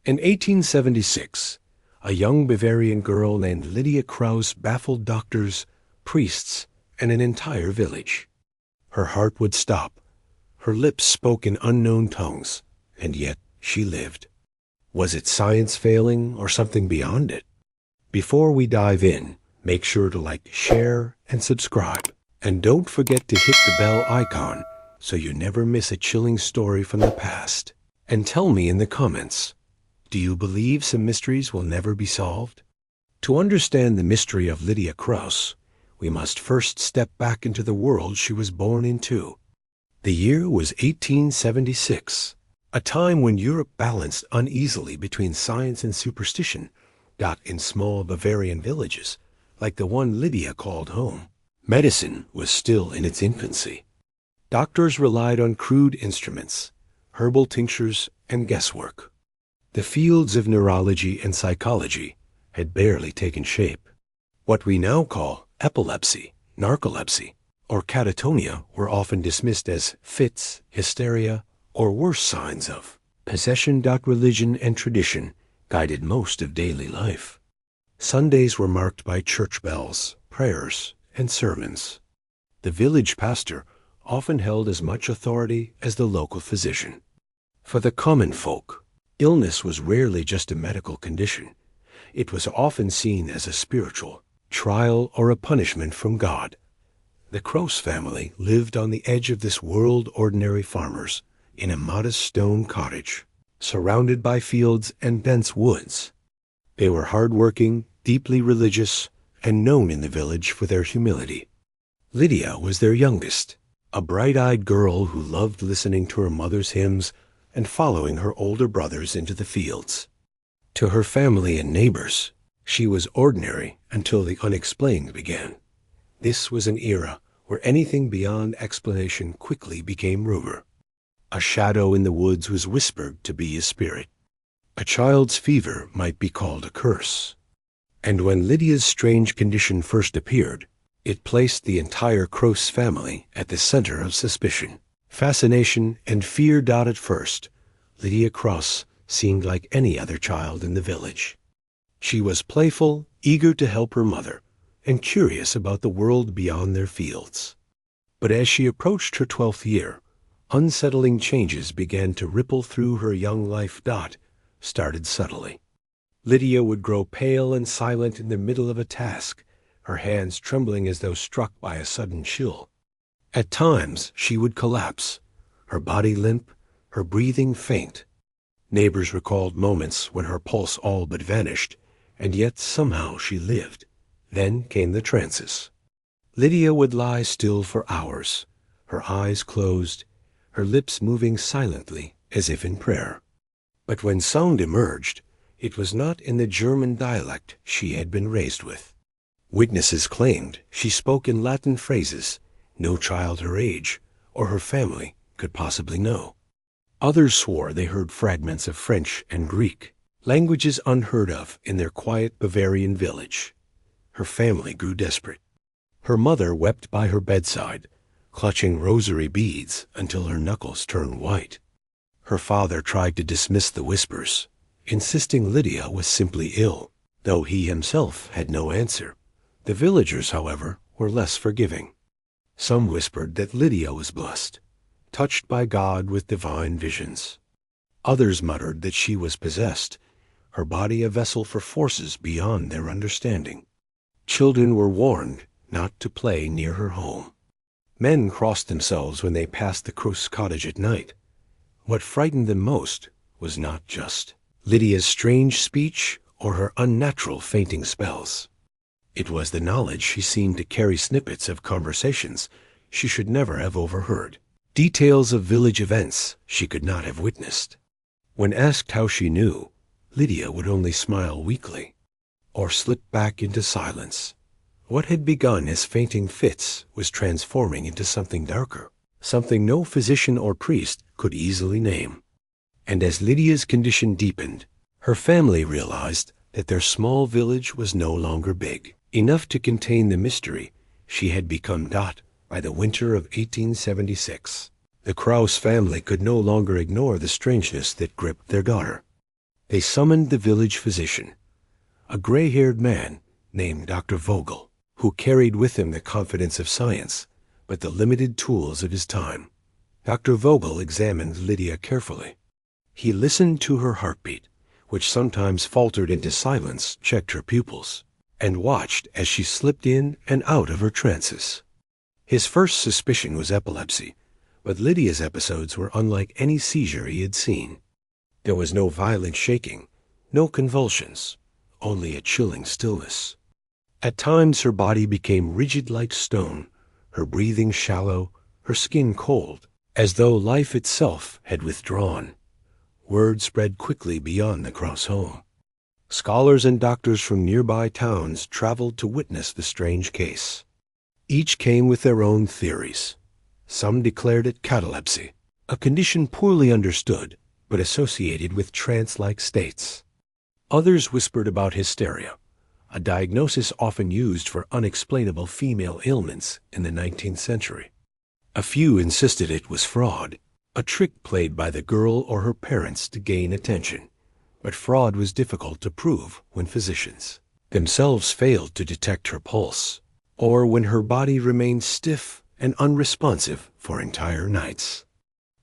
In 1876, a young Bavarian girl named Lydia Krauss baffled doctors, priests, and an entire village. Her heart would stop. Her lips spoke in unknown tongues, and yet she lived. Was it science failing or something beyond it? Before we dive in, make sure to like, share, and subscribe. And don't forget to hit the bell icon so you never miss a chilling story from the past. And tell me in the comments, do you believe some mysteries will never be solved? To understand the mystery of Lydia Krauss, we must first step back into the world she was born into. The year was 1876, a time when Europe balanced uneasily between science and superstition. In small Bavarian villages, like the one Lydia called home, medicine was still in its infancy. Doctors relied on crude instruments, herbal tinctures, and guesswork. The fields of neurology and psychology had barely taken shape. What we now call epilepsy, narcolepsy, or catatonia were often dismissed as fits, hysteria, or worse signs of possession. Religion and tradition guided most of daily life. Sundays were marked by church bells, prayers, and sermons. The village pastor often held as much authority as the local physician. For the common folk, illness was rarely just a medical condition. It was often seen as a spiritual trial or a punishment from God. The Krauss family lived on the edge of this world. Ordinary farmers in a modest stone cottage, surrounded by fields and dense woods. They were hard-working, deeply religious, and known in the village for their humility. Lydia was their youngest, a bright-eyed girl who loved listening to her mother's hymns and following her older brothers into the fields. To her family and neighbors, she was ordinary until the unexplained began. This was an era where anything beyond explanation quickly became rumor. A shadow in the woods was whispered to be a spirit. A child's fever might be called a curse. And when Lydia's strange condition first appeared, it placed the entire Krauss family at the center of suspicion, fascination, and fear. At first, Lydia Krauss seemed like any other child in the village. She was playful, eager to help her mother, and curious about the world beyond their fields. But as she approached her 12th year, unsettling changes began to ripple through her young life. Started subtly. Lydia would grow pale and silent in the middle of a task, her hands trembling as though struck by a sudden chill. At times, she would collapse, her body limp, her breathing faint. Neighbors recalled moments when her pulse all but vanished, and yet somehow she lived. Then came the trances. Lydia would lie still for hours, her eyes closed, her lips moving silently as if in prayer. But when sound emerged, it was not in the German dialect she had been raised with. Witnesses claimed she spoke in Latin phrases no child her age or her family could possibly know. Others swore they heard fragments of French and Greek, languages unheard of in their quiet Bavarian village. Her family grew desperate. Her mother wept by her bedside, clutching rosary beads until her knuckles turned white. Her father tried to dismiss the whispers, insisting Lydia was simply ill, though he himself had no answer. The villagers, however, were less forgiving. Some whispered that Lydia was blessed, touched by God with divine visions. Others muttered that she was possessed, her body a vessel for forces beyond their understanding. Children were warned not to play near her home. Men crossed themselves when they passed the Krauss cottage at night. What frightened them most was not just Lydia's strange speech or her unnatural fainting spells. It was the knowledge she seemed to carry snippets of conversations she should never have overheard, details of village events she could not have witnessed. When asked how she knew, Lydia would only smile weakly, or slip back into silence. What had begun as fainting fits was transforming into something darker, something no physician or priest could easily name. And as Lydia's condition deepened, her family realized that their small village was no longer big enough to contain the mystery she had become. By the winter of 1876, the Krauss family could no longer ignore the strangeness that gripped their daughter. They summoned the village physician, a gray-haired man named Dr. Vogel, who carried with him the confidence of science, but the limited tools of his time. Dr. Vogel examined Lydia carefully. He listened to her heartbeat, which sometimes faltered into silence, checked her pupils, and watched as she slipped in and out of her trances. His first suspicion was epilepsy, but Lydia's episodes were unlike any seizure he had seen. There was no violent shaking, no convulsions, only a chilling stillness. At times her body became rigid like stone, her breathing shallow, her skin cold, as though life itself had withdrawn. Word spread quickly beyond the Krauss home. Scholars and doctors from nearby towns traveled to witness the strange case. Each came with their own theories. Some declared it catalepsy, a condition poorly understood but associated with trance-like states. Others whispered about hysteria, a diagnosis often used for unexplainable female ailments in the 19th century. A few insisted it was fraud, a trick played by the girl or her parents to gain attention. But fraud was difficult to prove when physicians themselves failed to detect her pulse, or when her body remained stiff and unresponsive for entire nights.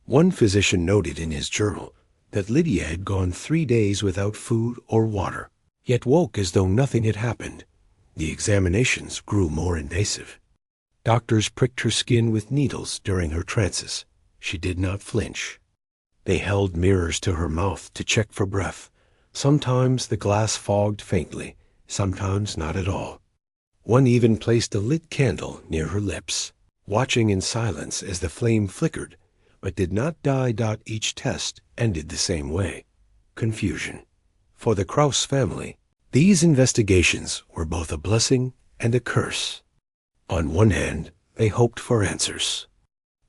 One physician noted in his journal that Lydia had gone 3 days without food or water, yet woke as though nothing had happened. The examinations grew more invasive. Doctors pricked her skin with needles during her trances. She did not flinch. They held mirrors to her mouth to check for breath. Sometimes the glass fogged faintly, sometimes not at all. One even placed a lit candle near her lips, watching in silence as the flame flickered, but did not die. Each test ended the same way: confusion. For the Krauss family, these investigations were both a blessing and a curse. On one hand, they hoped for answers.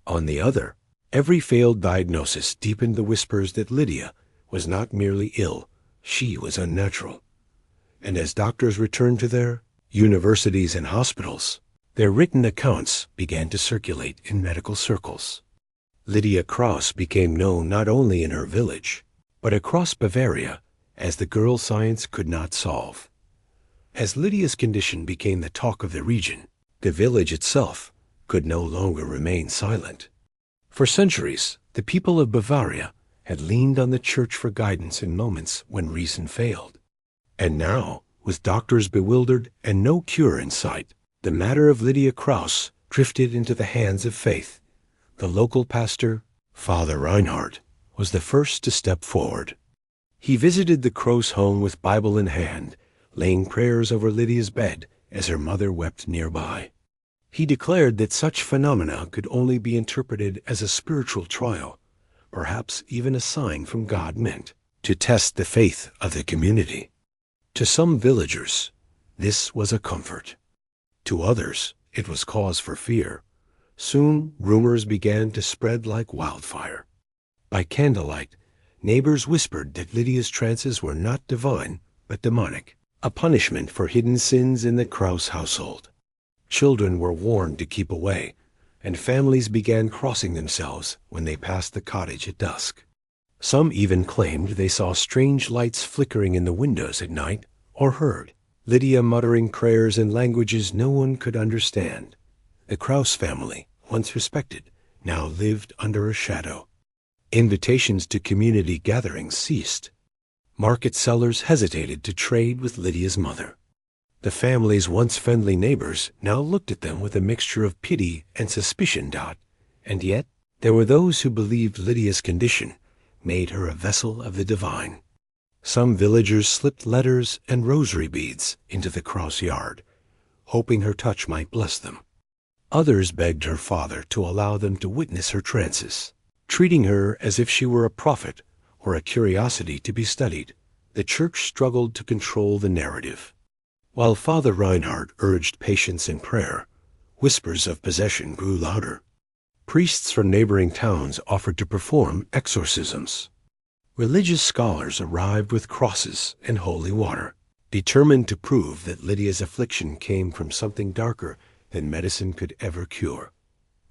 On the other, every failed diagnosis deepened the whispers that Lydia was not merely ill, she was unnatural. And as doctors returned to their universities and hospitals, their written accounts began to circulate in medical circles. Lydia Krauss became known not only in her village, but across Bavaria as the girl science could not solve. As Lydia's condition became the talk of the region, the village itself could no longer remain silent. For centuries, the people of Bavaria had leaned on the church for guidance in moments when reason failed. And now, with doctors bewildered and no cure in sight, the matter of Lydia Krauss drifted into the hands of faith. The local pastor, Father Reinhardt, was the first to step forward. He visited the Krauss home with Bible in hand, laying prayers over Lydia's bed as her mother wept nearby. He declared that such phenomena could only be interpreted as a spiritual trial, perhaps even a sign from God meant to test the faith of the community. To some villagers, this was a comfort. To others, it was cause for fear. Soon, rumors began to spread like wildfire. By candlelight, neighbors whispered that Lydia's trances were not divine, but demonic, a punishment for hidden sins in the Krauss household. Children were warned to keep away, and families began crossing themselves when they passed the cottage at dusk. Some even claimed they saw strange lights flickering in the windows at night, or heard Lydia muttering prayers in languages no one could understand. The Krauss family, once respected, now lived under a shadow. Invitations to community gatherings ceased. Market sellers hesitated to trade with Lydia's mother. The family's once friendly neighbors now looked at them with a mixture of pity and suspicion. And yet, there were those who believed Lydia's condition made her a vessel of the divine. Some villagers slipped letters and rosary beads into the Krauss yard, hoping her touch might bless them. Others begged her father to allow them to witness her trances, treating her as if she were a prophet or a curiosity to be studied. The church struggled to control the narrative. While Father Reinhardt urged patience and prayer, whispers of possession grew louder. Priests from neighboring towns offered to perform exorcisms. Religious scholars arrived with crosses and holy water, determined to prove that Lydia's affliction came from something darker than medicine could ever cure.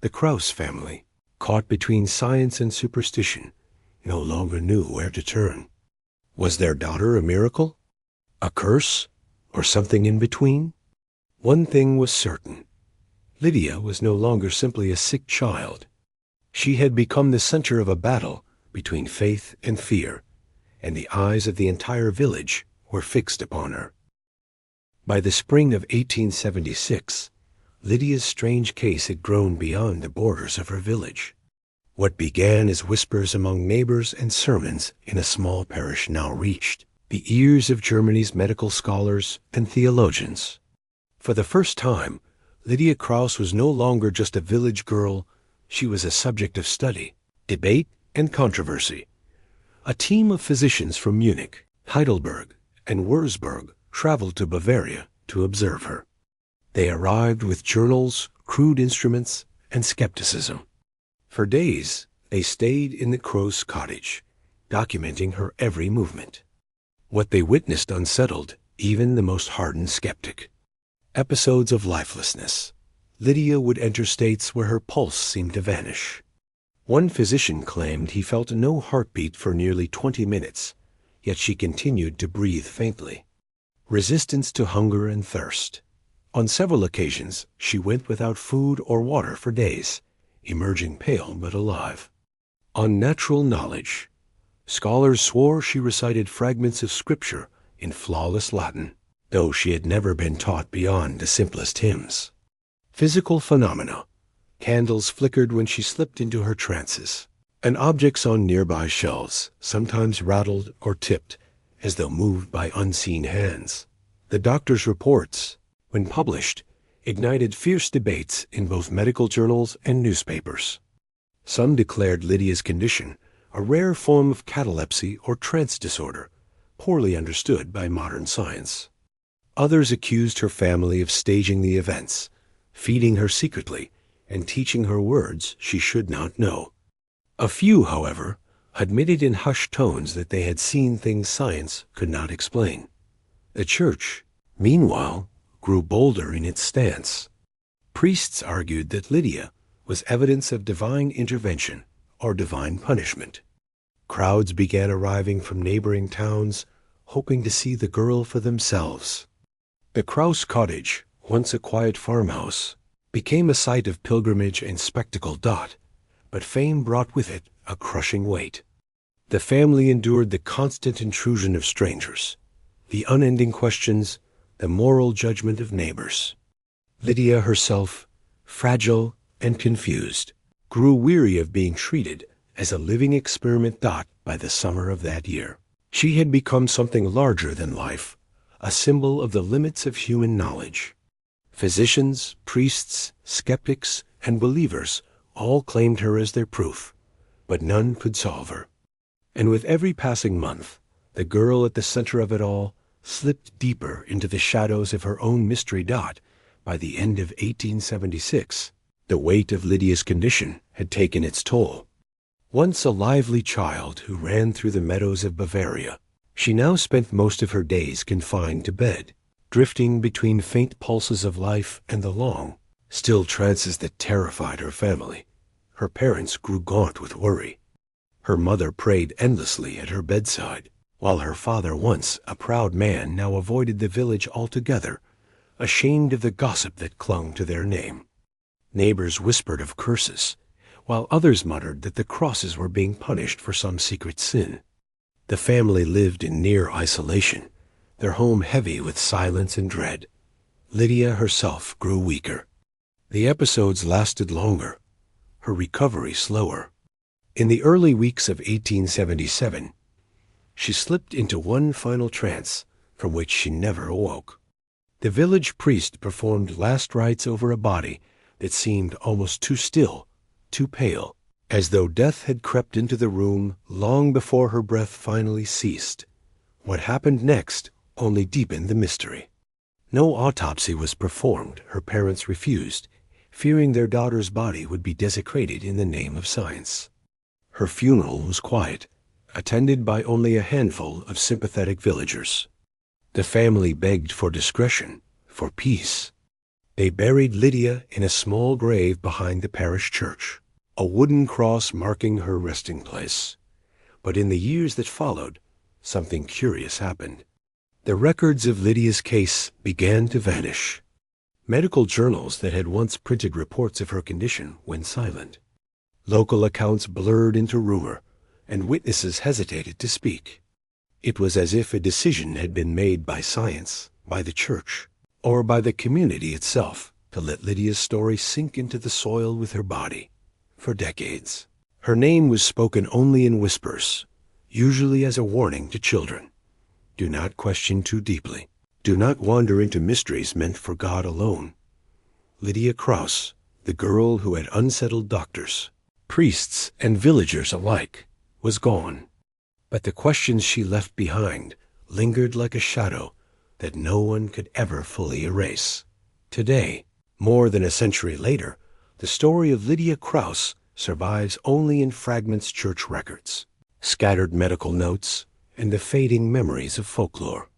The Krauss family, caught between science and superstition, no longer knew where to turn. Was their daughter a miracle? A curse? Or something in between? One thing was certain. Lydia was no longer simply a sick child. She had become the center of a battle between faith and fear, and the eyes of the entire village were fixed upon her. By the spring of 1876, Lydia's strange case had grown beyond the borders of her village. What began as whispers among neighbors and sermons in a small parish now reached the ears of Germany's medical scholars and theologians. For the first time, Lydia Krauss was no longer just a village girl. She was a subject of study, debate, and controversy. A team of physicians from Munich, Heidelberg, and Würzburg traveled to Bavaria to observe her. They arrived with journals, crude instruments, and skepticism. For days, they stayed in the Krauss cottage, documenting her every movement. What they witnessed unsettled even the most hardened skeptic. Episodes of lifelessness. Lydia would enter states where her pulse seemed to vanish. One physician claimed he felt no heartbeat for nearly 20 minutes, yet she continued to breathe faintly. Resistance to hunger and thirst. On several occasions, she went without food or water for days, emerging pale but alive. Unnatural knowledge. Scholars swore she recited fragments of scripture in flawless Latin, though she had never been taught beyond the simplest hymns. Physical phenomena. Candles flickered when she slipped into her trances, and objects on nearby shelves sometimes rattled or tipped as though moved by unseen hands. The doctor's reports, when published, ignited fierce debates in both medical journals and newspapers. Some declared Lydia's condition a rare form of catalepsy or trance disorder, poorly understood by modern science. Others accused her family of staging the events, feeding her secretly, and teaching her words she should not know. A few, however, admitted in hushed tones that they had seen things science could not explain. The church, meanwhile, grew bolder in its stance. Priests argued that Lydia was evidence of divine intervention or divine punishment. Crowds began arriving from neighboring towns, hoping to see the girl for themselves. The Krauss cottage, once a quiet farmhouse, became a site of pilgrimage and spectacle. But fame brought with it a crushing weight. The family endured the constant intrusion of strangers, the unending questions, the moral judgment of neighbors. Lydia herself, fragile and confused, grew weary of being treated as a living experiment. By the summer of that year, she had become something larger than life, a symbol of the limits of human knowledge. Physicians, priests, skeptics, and believers all claimed her as their proof, but none could solve her. And with every passing month, the girl at the center of it all slipped deeper into the shadows of her own mystery. By the end of 1876, the weight of Lydia's condition had taken its toll. Once a lively child who ran through the meadows of Bavaria, she now spent most of her days confined to bed, drifting between faint pulses of life and the long, still trances that terrified her family. Her parents grew gaunt with worry. Her mother prayed endlessly at her bedside, while her father, once a proud man, now avoided the village altogether, ashamed of the gossip that clung to their name. Neighbors whispered of curses, while others muttered that the Crosses were being punished for some secret sin. The family lived in near isolation, their home heavy with silence and dread. Lydia herself grew weaker. The episodes lasted longer, her recovery slower. In the early weeks of 1877, she slipped into one final trance from which she never awoke. The village priest performed last rites over a body that seemed almost too still, too pale, as though death had crept into the room long before her breath finally ceased. What happened next only deepened the mystery. No autopsy was performed. Her parents refused, fearing their daughter's body would be desecrated in the name of science. Her funeral was quiet, attended by only a handful of sympathetic villagers. The family begged for discretion, for peace. They buried Lydia in a small grave behind the parish church, a wooden cross marking her resting place. But in the years that followed, something curious happened. The records of Lydia's case began to vanish. Medical journals that had once printed reports of her condition went silent. Local accounts blurred into rumor, and witnesses hesitated to speak. It was as if a decision had been made by science, by the church, or by the community itself to let Lydia's story sink into the soil with her body. For decades, her name was spoken only in whispers, usually as a warning to children. Do not question too deeply. Do not wander into mysteries meant for God alone. Lydia Krauss, the girl who had unsettled doctors, priests, and villagers alike, was gone. But the questions she left behind lingered like a shadow that no one could ever fully erase. Today, more than a century later, the story of Lydia Krauss survives only in fragments church records, scattered medical notes, and the fading memories of folklore.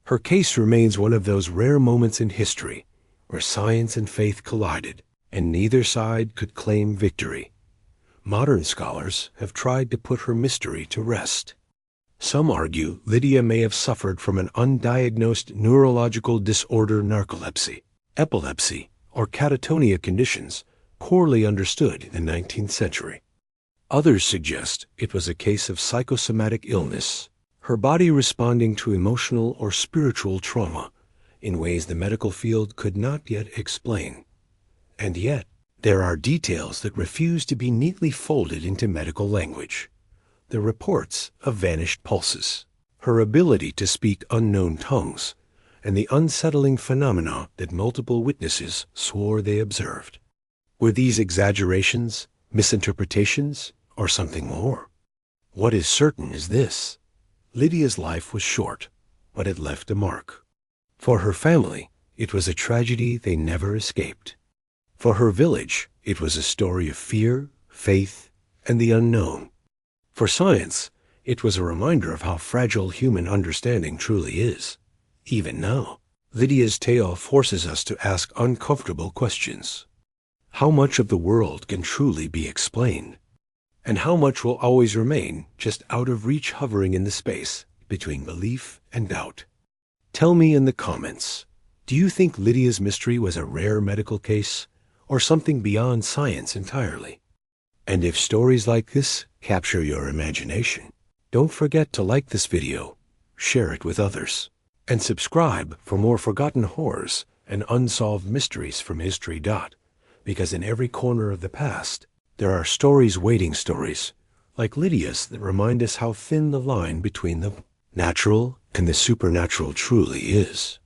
Her case remains one of those rare moments in history where science and faith collided, and neither side could claim victory. Modern scholars have tried to put her mystery to rest. Some argue Lydia may have suffered from an undiagnosed neurological disorder, narcolepsy, epilepsy, or catatonia conditions poorly understood in the 19th century. Others suggest it was a case of psychosomatic illness, her body responding to emotional or spiritual trauma in ways the medical field could not yet explain. And yet, there are details that refuse to be neatly folded into medical language. The reports of vanished pulses, her ability to speak unknown tongues, and the unsettling phenomena that multiple witnesses swore they observed. Were these exaggerations, misinterpretations, or something more? What is certain is this: Lydia's life was short, but it left a mark. For her family, it was a tragedy they never escaped. For her village, it was a story of fear, faith, and the unknown. For science, it was a reminder of how fragile human understanding truly is. Even now, Lydia's tale forces us to ask uncomfortable questions. How much of the world can truly be explained? And how much will always remain just out of reach, hovering in the space between belief and doubt? Tell me in the comments, do you think Lydia's mystery was a rare medical case, or something beyond science entirely? And if stories like this capture your imagination, don't forget to like this video, share it with others, and subscribe for more forgotten horrors and unsolved mysteries from history. Because in every corner of the past, there are stories waiting, stories like Lydia's that remind us how thin the line between the natural and the supernatural truly is.